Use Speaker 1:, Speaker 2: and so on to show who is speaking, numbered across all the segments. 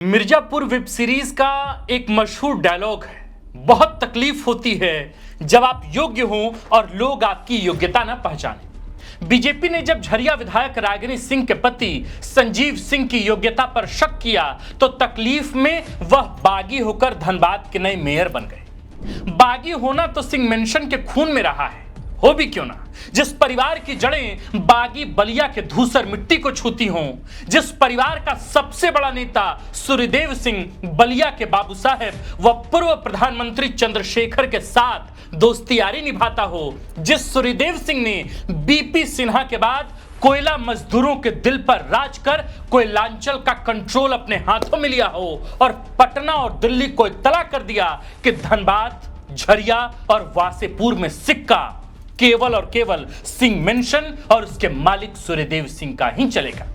Speaker 1: Mirzapur web series का एक मशहूर डायलॉग है, बहुत तकलीफ होती है जब आप योग्य हो और लोग आपकी योग्यता न पहचाने। बीजेपी ने जब झरिया विधायक रागिनी सिंह के पति संजीव सिंह की योग्यता पर शक किया तो तकलीफ में वह बागी होकर धनबाद के नए मेयर बन गए। बागी होना तो सिंह मेंशन के खून में रहा है, हो भी क्यों ना। जिस परिवार की जड़ें बागी बलिया के धूसर मिट्टी को छूती हों, जिस परिवार का सबसे बड़ा नेता सूर्यदेव सिंह बलिया के बाबू साहेब व पूर्व प्रधानमंत्री चंद्रशेखर के साथ दोस्ती यारी निभाता हो, जिस सूर्यदेव सिंह ने बीपी सिन्हा के बाद कोयला मजदूरों के दिल पर राज कर कोयलांचल का कंट्रोल अपने हाथों में लिया हो और पटना और दिल्ली को इत्तला कर दिया कि धनबाद, झरिया और वासेपुर में सिक्का केवल और केवल सिंह मेंशन और उसके मालिक सूर्यदेव सिंह का ही चलेगा।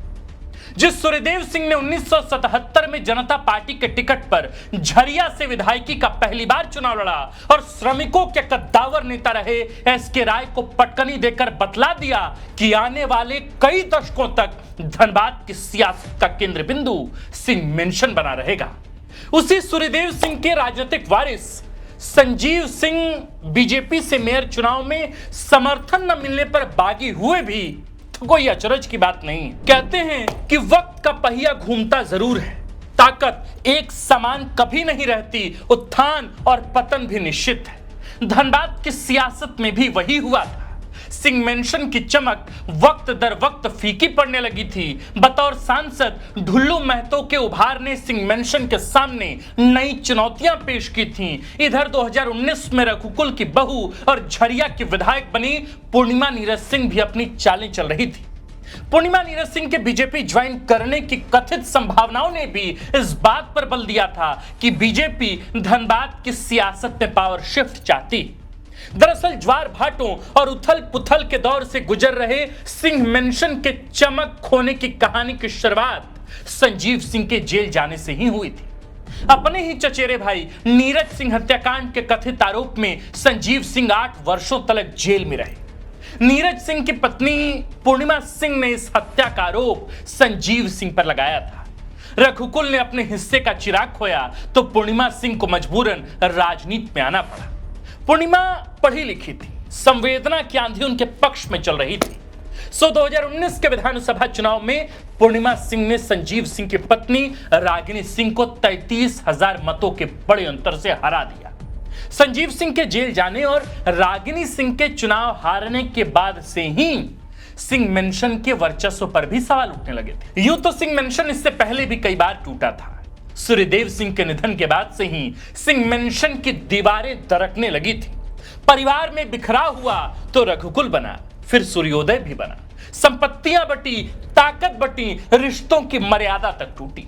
Speaker 1: जिस सूर्यदेव सिंह ने 1977 में जनता पार्टी के टिकट पर झरिया से विधायकी का पहली बार चुनाव लड़ा और श्रमिकों के कद्दावर नेता रहे एसके राय को पटकनी देकर बतला दिया कि आने वाले कई दशकों तक धनबाद की सियासत का केंद्र बिंदु सिंह मेंशन बना रहेगा। उसी सूर्यदेव सिंह के राजनीतिक वारिस संजीव सिंह बीजेपी से मेयर चुनाव में समर्थन न मिलने पर बागी हुए भी तो कोई अचरज की बात नहीं है। कहते हैं कि वक्त का पहिया घूमता जरूर है, ताकत एक समान कभी नहीं रहती, उत्थान और पतन भी निश्चित है। धनबाद की सियासत में भी वही हुआ था। सिंह मेंशन की चमक वक्त दर वक्त फीकी पड़ने लगी थी। बतौर सांसद ढुल्लू महतो के उभार ने सिंह मेंशन के सामने नई चुनौतियां पेश की थीं। इधर 2019 में रघुकुल की बहू और झरिया की विधायक बनी पूर्णिमा नीरज सिंह भी अपनी चालें चल रही थी। पूर्णिमा नीरज सिंह के बीजेपी ज्वाइन करने की कथित संभावनाओं ने भी इस बात पर बल दिया था कि बीजेपी धनबाद की सियासत में पावर शिफ्ट चाहती। दरअसल ज्वार भाटों और उथल पुथल के दौर से गुजर रहे सिंह मेंशन के चमक खोने की कहानी की शुरुआत संजीव सिंह के जेल जाने से ही हुई थी। अपने ही चचेरे भाई नीरज सिंह हत्याकांड के कथित आरोप में संजीव सिंह 8 वर्षों तक जेल में रहे। नीरज सिंह की पत्नी पूर्णिमा सिंह ने इस हत्या का आरोप संजीव सिंह पर लगाया था। रघुकुल ने अपने हिस्से का चिराग खोया तो पूर्णिमा सिंह को मजबूरन राजनीति में आना पड़ा। पूर्णिमा पढ़ी लिखी थी, संवेदना की आंधी उनके पक्ष में चल रही थी। 2019 के विधानसभा चुनाव में पूर्णिमा सिंह ने संजीव सिंह की पत्नी रागिनी सिंह को 33,000 मतों के बड़े अंतर से हरा दिया। संजीव सिंह के जेल जाने और रागिनी सिंह के चुनाव हारने के बाद से ही सिंह मेंशन के वर्चस्व पर भी सवाल उठने लगे थे। यूं तो सिंह मेंशन इससे पहले भी कई बार टूटा था। सूर्यदेव सिंह के निधन के बाद से ही सिंह मेंशन की दीवारें दरकने लगी थी। परिवार में बिखराव हुआ तो रघुकुल बना, फिर सूर्योदय भी बना। संपत्तियां बटी, ताकत बटी, रिश्तों की मर्यादा तक टूटी।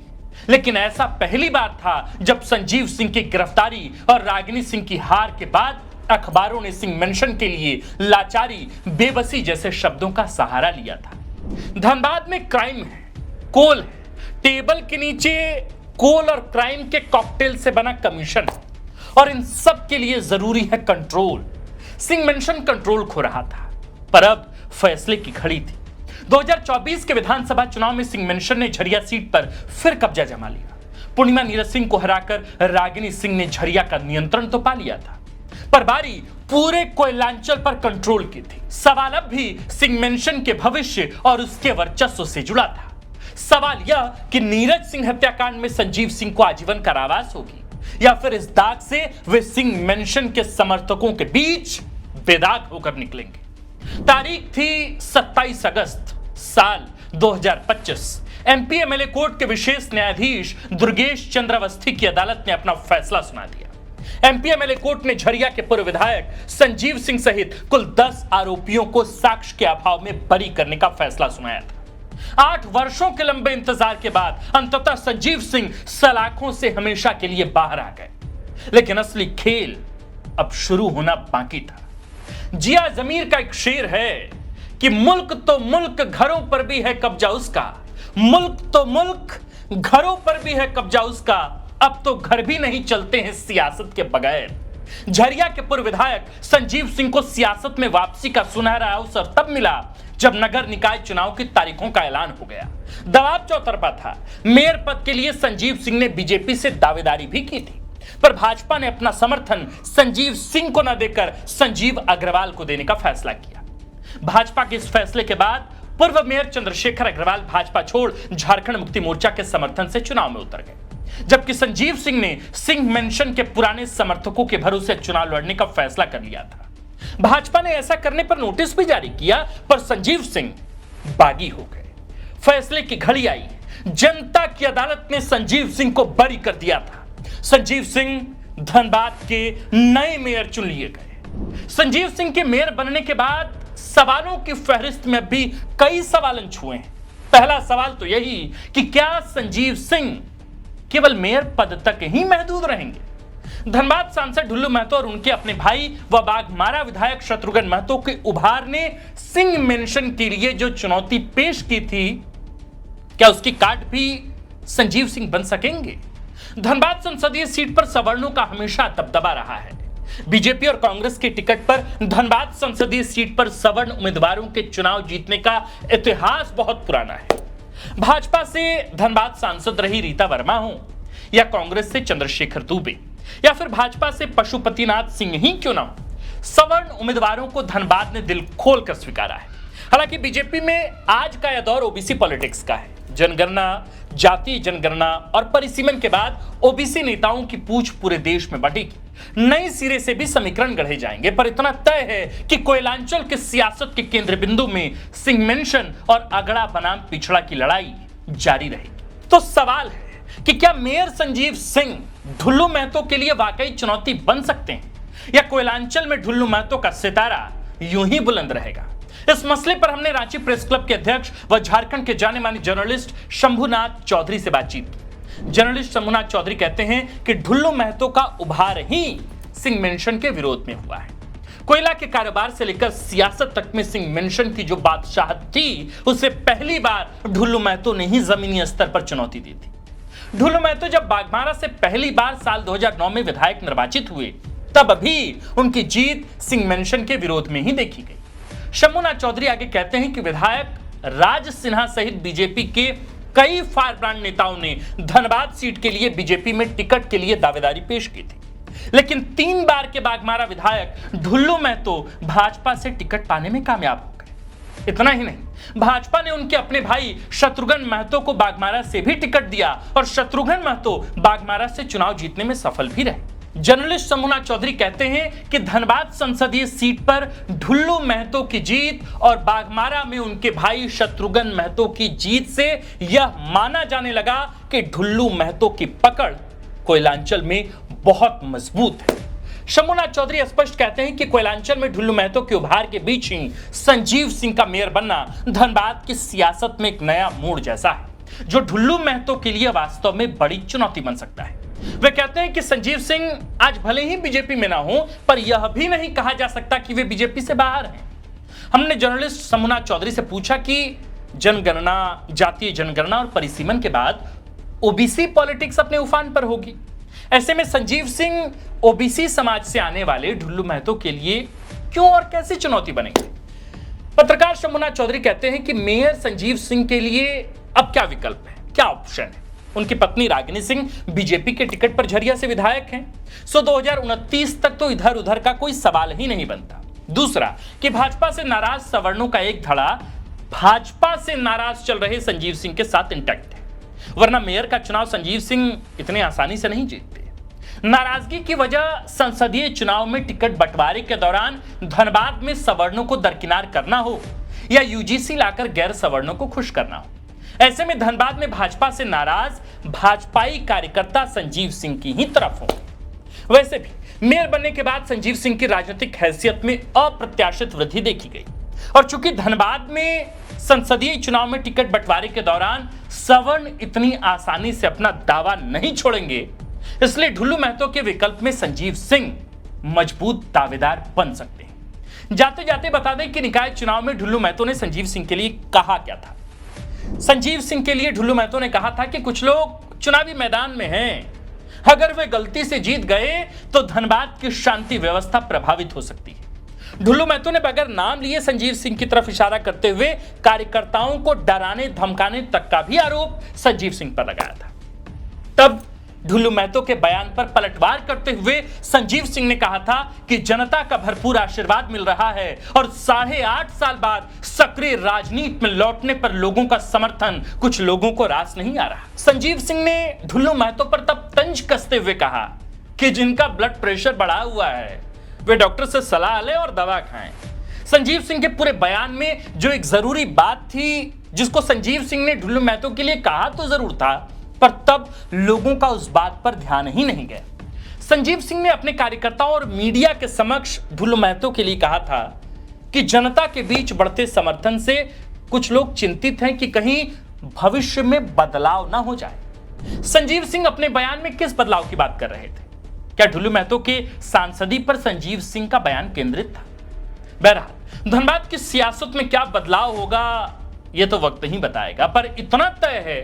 Speaker 1: लेकिन ऐसा पहली बार था जब संजीव सिंह की गिरफ्तारी और रागिनी सिंह की हार के बाद अखबारों ने सिंह मेंशन के लिए लाचारी, बेबसी जैसे शब्दों का सहारा लिया था। धनबाद में क्राइम है, कोल है, टेबल के नीचे कोल और क्राइम के कॉकटेल से बना कमीशन है और इन सब के लिए जरूरी है कंट्रोल। सिंह मेंशन कंट्रोल खो रहा था, पर अब फैसले की घड़ी थी। 2024 के विधानसभा चुनाव में सिंह मेंशन ने झरिया सीट पर फिर कब्जा जमा लिया। पूर्णिमा नीरज सिंह को हराकर रागिनी सिंह ने झरिया का नियंत्रण तो पा लिया था, पर बारी पूरे कोयलांचल पर कंट्रोल की थी। सवाल अब भी सिंह मेंशन के भविष्य और उसके वर्चस्व से जुड़ा था। सवाल यह कि नीरज सिंह हत्याकांड में संजीव सिंह को आजीवन कारावास होगी या फिर इस दाग से वे सिंह मेंशन के समर्थकों के बीच बेदाग होकर निकलेंगे। तारीख थी 27 अगस्त साल 2025। एमपी एमएलए कोर्ट के विशेष न्यायाधीश दुर्गेश चंद्र अवस्थी की अदालत ने अपना फैसला सुना दिया। एमपी एमएलए कोर्ट ने झरिया के पूर्व विधायक संजीव सिंह सहित कुल 10 आरोपियों को साक्ष्य के अभाव में बरी करने का फैसला सुनाया था। 8 वर्षों के लंबे इंतजार के बाद अंततः संजीव सिंह सलाखों से हमेशा के लिए बाहर आ गए। लेकिन असली खेल अब शुरू होना बाकी था। जिया जमीर का एक शेर है कि मुल्क तो मुल्क, घरों पर भी है कब्जा उसका। मुल्क तो मुल्क, घरों पर भी है कब्जा उसका। अब तो घर भी नहीं चलते हैं सियासत के बगैर। झरिया के पूर्व विधायक संजीव सिंह को सियासत में वापसी का सुनहरा अवसर तब मिला जब नगर निकाय चुनाव की तारीखों का ऐलान हो गया, दबाव चौतरफा था। मेयर पद के लिए संजीव सिंह ने बीजेपी से दावेदारी भी की थी, पर भाजपा ने अपना समर्थन संजीव सिंह को न देकर संजीव अग्रवाल को देने का फैसला किया। भाजपा के इस फैसले के बाद पूर्व मेयर चंद्रशेखर अग्रवाल भाजपा छोड़ झारखंड मुक्ति मोर्चा के समर्थन से चुनाव में उतर गए, जबकि संजीव सिंह ने सिंह मेंशन के पुराने समर्थकों के भरोसे चुनाव लड़ने का फैसला कर लिया था। भाजपा ने ऐसा करने पर नोटिस भी जारी किया, पर संजीव सिंह बागी हो गए। फैसले की घड़ी आई, जनता की अदालत ने संजीव सिंह को बरी कर दिया था। संजीव सिंह धनबाद के नए मेयर चुन लिए गए। संजीव सिंह के मेयर बनने के बाद सवालों की फहरिस्त में भी कई सवाल छुए हैं। पहला सवाल तो यही कि क्या संजीव सिंह केवल मेयर पद तक ही महदूद रहेंगे? धनबाद सांसद ढुल्लू महतो और उनके अपने भाई व बाघमारा विधायक शत्रुघ्न महतो के उभार ने सिंह मेंशन के लिए जो चुनौती पेश की थी, क्या उसकी काट भी संजीव सिंह बन सकेंगे? धनबाद संसदीय सीट पर सवर्णों का हमेशा दबदबा रहा है। बीजेपी और कांग्रेस के टिकट पर धनबाद संसदीय सीट पर सवर्ण उम्मीदवारों के चुनाव जीतने का इतिहास बहुत पुराना है। भाजपा से धनबाद सांसद रही रीता वर्मा हो या कांग्रेस से चंद्रशेखर दुबे या फिर भाजपा से पशुपतिनाथ सिंह ही क्यों ना हो, सवर्ण उम्मीदवारों को धनबाद ने दिल खोलकर स्वीकारा है। हालांकि बीजेपी में आज का यह दौर ओबीसी पॉलिटिक्स का है। जनगणना, जातीय जनगणना और परिसीमन के बाद ओबीसी नेताओं की पूछ पूरे देश में बढ़ेगी। नए सिरे से भी समीकरण गढ़े जाएंगे, पर इतना तय है कि कोयलांचल के सियासत के केंद्र बिंदु में सिंह मेंशन और अगड़ा बनाम पिछड़ा की लड़ाई जारी रहेगी। तो सवाल है कि क्या मेयर संजीव सिंह ढुल्लू महतो के लिए वाकई चुनौती बन सकते हैं, या कोयलांचल में ढुल्लू महतो का सितारा यूं ही बुलंद रहेगा? इस मसले पर हमने रांची प्रेस क्लब के अध्यक्ष व झारखंड के जाने माने जर्नलिस्ट शंभुनाथ चौधरी से बातचीत की। जर्नलिस्ट शंभुनाथ चौधरी कहते हैं कि ढुल्लू महतो का उभार ही सिंह मेंशन के विरोध में हुआ है। कोयला के कारोबार से लेकर सियासत तक में सिंह मेंशन की जो बादशाहत थी, उसे पहली बार ढुल्लू महतो ने ही जमीनी स्तर पर चुनौती दी थी। ढुल्लू महतो जब बाघमारा से पहली बार साल 2009 में विधायक निर्वाचित हुए, तब भी उनकी जीत सिंह मेंशन के विरोध में ही देखी गई। शंभुनाथ चौधरी आगे कहते हैं कि विधायक राज सिन्हा सहित बीजेपी के कई फायरब्रांड नेताओं ने धनबाद सीट के लिए बीजेपी में टिकट के लिए दावेदारी पेश की थी, लेकिन 3 बार के बाघमारा विधायक ढुल्लू महतो भाजपा से टिकट पाने में कामयाब हो गए। इतना ही नहीं, भाजपा ने उनके अपने भाई शत्रुघ्न महतो को बाघमारा से भी टिकट दिया और शत्रुघ्न महतो बाघमारा से चुनाव जीतने में सफल भी रहे। जर्नलिस्ट शंभुनाथ चौधरी कहते हैं कि धनबाद संसदीय सीट पर ढुल्लू महतो की जीत और बाघमारा में उनके भाई शत्रुघ्न महतो की जीत से यह माना जाने लगा कि ढुल्लू महतो की पकड़ कोयलांचल में बहुत मजबूत है। शंभुनाथ चौधरी स्पष्ट कहते हैं कि कोयलांचल में ढुल्लू महतो के उभार के बीच ही संजीव सिंह का मेयर बनना धनबाद की सियासत में एक नया मोड़ जैसा है, जो ढुल्लू महतो के लिए वास्तव में बड़ी चुनौती बन सकता है। वे कहते हैं कि संजीव सिंह आज भले ही बीजेपी में ना हो, पर यह भी नहीं कहा जा सकता कि वे बीजेपी से बाहर हैं। हमने जर्नलिस्ट शंभुनाथ चौधरी से पूछा कि जनगणना, जातीय जनगणना और परिसीमन के बाद ओबीसी पॉलिटिक्स अपने उफान पर होगी। ऐसे में संजीव सिंह ओबीसी समाज से आने वाले ढुल्लू महतो के लिए क्यों और कैसे चुनौती बनेंगे? पत्रकार शंभुनाथ चौधरी कहते हैं कि मेयर संजीव सिंह के लिए अब क्या विकल्प है, क्या ऑप्शन है? उनकी पत्नी रागिनी सिंह बीजेपी के टिकट पर झरिया से विधायक हैं, सो 2029 तक तो इधर उधर का कोई सवाल ही नहीं बनता। दूसरा कि भाजपा से नाराज सवर्णों का एक धड़ा भाजपा से नाराज चल रहे संजीव सिंह के साथ इंटैक्ट है, वरना मेयर का चुनाव संजीव सिंह इतने आसानी से नहीं जीतते। नाराजगी की वजह संसदीय चुनाव में टिकट बंटवारे के दौरान धनबाद में सवर्णों को दरकिनार करना हो या यूजीसी लाकर गैर सवर्णों को खुश करना हो। ऐसे में धनबाद में भाजपा से नाराज भाजपाई कार्यकर्ता संजीव सिंह की ही तरफ होंगे। वैसे भी मेयर बनने के बाद संजीव सिंह की राजनीतिक हैसियत में अप्रत्याशित वृद्धि देखी गई, और चूंकि धनबाद में संसदीय चुनाव में टिकट बंटवारे के दौरान सवर्ण इतनी आसानी से अपना दावा नहीं छोड़ेंगे, इसलिए ढुल्लू महतो के विकल्प में संजीव सिंह मजबूत दावेदार बन सकते हैं। जाते जाते बता दें कि निकाय चुनाव में ढुल्लू महतो ने संजीव सिंह के लिए कहा क्या था। संजीव सिंह के लिए ढुल्लू महतो ने कहा था कि कुछ लोग चुनावी मैदान में हैं, अगर वे गलती से जीत गए तो धनबाद की शांति व्यवस्था प्रभावित हो सकती है। ढुल्लू महतो ने बगैर नाम लिए संजीव सिंह की तरफ इशारा करते हुए कार्यकर्ताओं को डराने धमकाने तक का भी आरोप संजीव सिंह पर लगाया था। तब ढुल्लू महतो के बयान पर पलटवार करते हुए संजीव सिंह ने कहा था कि जनता का भरपूर आशीर्वाद मिल रहा है और 8.5 साल बाद सक्रिय राजनीति में लौटने पर लोगों का समर्थन कुछ लोगों को रास नहीं आ रहा। संजीव सिंह ने ढुल्लू महतो पर तब तंज कसते हुए कहा कि जिनका ब्लड प्रेशर बढ़ा हुआ है वे डॉक्टर से सलाह लें और दवा खाएं। संजीव सिंह के पूरे बयान में जो एक जरूरी बात थी जिसको संजीव सिंह ने ढुल्लू महतो के लिए कहा तो जरूर था, पर तब लोगों का उस बात पर ध्यान ही नहीं गया। संजीव सिंह ने अपने कार्यकर्ताओं और मीडिया के समक्ष ढुल्लू महतो के लिए कहा था कि जनता के बीच बढ़ते समर्थन से कुछ लोग चिंतित हैं कि कहीं भविष्य में बदलाव ना हो जाए। संजीव सिंह अपने बयान में किस बदलाव की बात कर रहे थे? क्या ढुल्लू महतो के सांसदी पर संजीव सिंह का बयान केंद्रित था? बहरहाल धनबाद की सियासत में क्या बदलाव होगा यह तो वक्त ही बताएगा, पर इतना तय है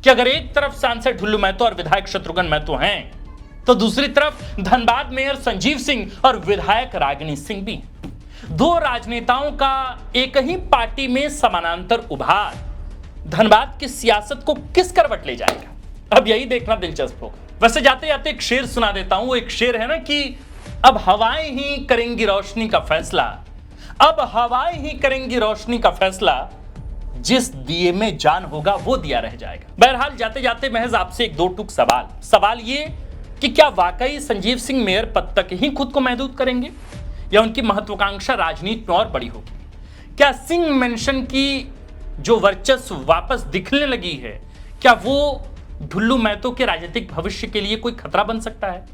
Speaker 1: कि अगर एक तरफ सांसद ढुल्लू महतो और विधायक शत्रुघ्न महतो हैं, तो दूसरी तरफ धनबाद मेयर संजीव सिंह और विधायक रागिनी सिंह भी हैं। दो राजनेताओं का एक ही पार्टी में समानांतर उभार धनबाद की सियासत को किस करवट ले जाएगा, अब यही देखना दिलचस्प होगा। वैसे जाते जाते एक शेर सुना देता हूं। वो एक शेर है ना कि अब हवाएं ही करेंगी रोशनी का फैसला, अब हवाएं ही करेंगी रोशनी का फैसला, जिस दिए में जान होगा वो दिया रह जाएगा। बहरहाल जाते जाते महज आपसे एक दो टूक सवाल ये कि क्या वाकई संजीव सिंह मेयर पद तक ही खुद को महदूद करेंगे या उनकी महत्वाकांक्षा राजनीति में और बड़ी होगी? क्या सिंह मेंशन की जो वर्चस्व वापस दिखने लगी है, क्या वो ढुल्लू महतो के राजनीतिक भविष्य के लिए कोई खतरा बन सकता है?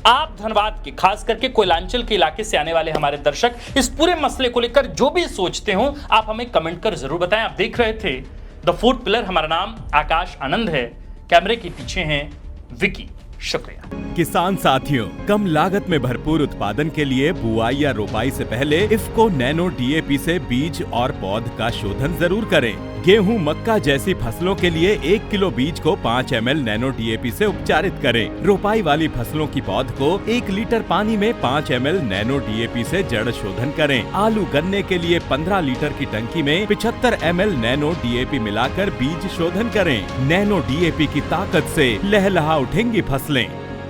Speaker 1: आप धनबाद के, खास करके कोयलांचल के इलाके से आने वाले हमारे दर्शक इस पूरे मसले को लेकर जो भी सोचते हो आप हमें कमेंट कर जरूर बताएं। आप देख रहे थे द फोर्थ पिलर। हमारा नाम आकाश आनंद है, कैमरे के पीछे हैं विकी। शुक्रिया।
Speaker 2: किसान साथियों, कम लागत में भरपूर उत्पादन के लिए बुआई या रोपाई से पहले इफ्को नैनो डीएपी से बीज और पौध का शोधन जरूर करें। गेहूं, मक्का जैसी फसलों के लिए 1 किलो बीज को 5 ml नैनो डीएपी से उपचारित करें। रोपाई वाली फसलों की पौध को 1 लीटर पानी में 5 ml नैनो डीएपी से जड़ शोधन करें। आलू, गन्ने के लिए 15 लीटर की टंकी में 75 ml नैनो डीएपी मिलाकर बीज शोधन करें। नैनो डीएपी की ताकत से लहलहा उठेंगी फसलें।